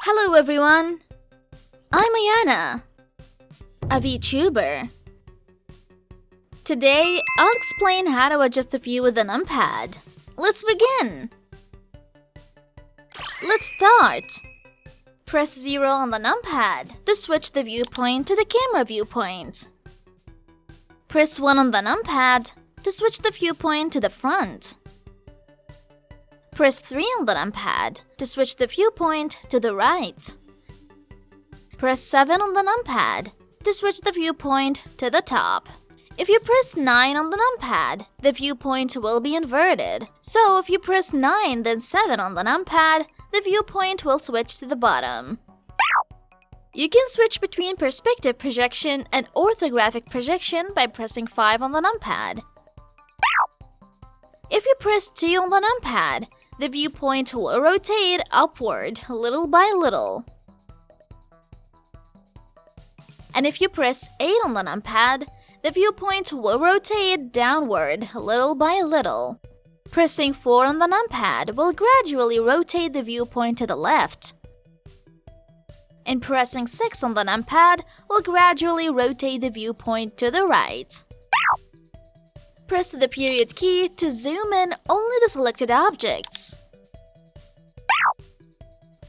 Hello everyone! I'm AYANA, a Vtuber. Today, I'll explain how to adjust the view with the NUMPAD. Let's begin! Let's start! Press 0 on the NUMPAD to switch the viewpoint to the camera viewpoint. Press 1 on the NUMPAD to switch the viewpoint to the front. Press 3 on the NUMPAD to switch the viewpoint to the right. Press 7 on the NUMPAD to switch the viewpoint to the top. If you press 9 on the NUMPAD, the viewpoint will be inverted. So if you press 9 then 7 on the NUMPAD, the viewpoint will switch to the bottom. You can switch between perspective projection and orthographic projection by pressing 5 on the NUMPAD. If you press 2 on the NUMPAD, the viewpoint will rotate upward little by little. And if you press 8 on the NUMPAD, the viewpoint will rotate downward little by little. Pressing 4 on the NUMPAD will gradually rotate the viewpoint to the left. And pressing 6 on the NUMPAD will gradually rotate the viewpoint to the right. Press the period key to zoom in only the selected objects.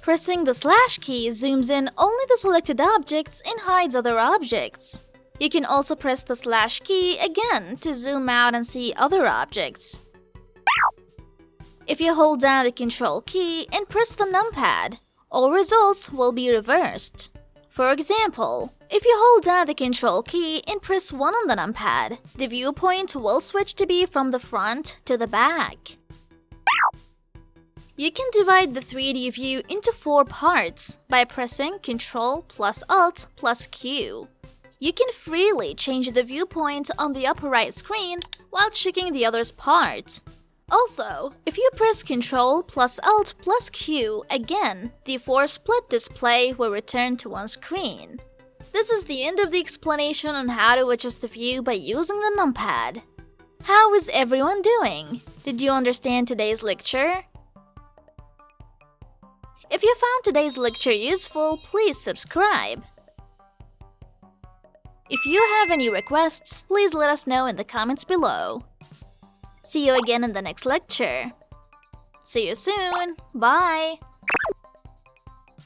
Pressing the slash key zooms in only the selected objects and hides other objects. You can also press the slash key again to zoom out and see other objects. If you hold down the control key and press the NUMPAD, all results will be reversed. For example, if you hold down the control key and press 1 on the NUMPAD, the viewpoint will switch to be from the front to the back. You can divide the 3D view into 4 parts by pressing Ctrl plus Alt plus Q. You can freely change the viewpoint on the upper right screen while checking the other parts. Also, if you press Ctrl plus Alt plus Q again, the 4-split display will return to one screen. This is the end of the explanation on how to adjust the view by using the NUMPAD. How is everyone doing? Did you understand today's lecture? If you found today's lecture useful, please subscribe. If you have any requests, please let us know in the comments below. See you again in the next lecture. See you soon. Bye.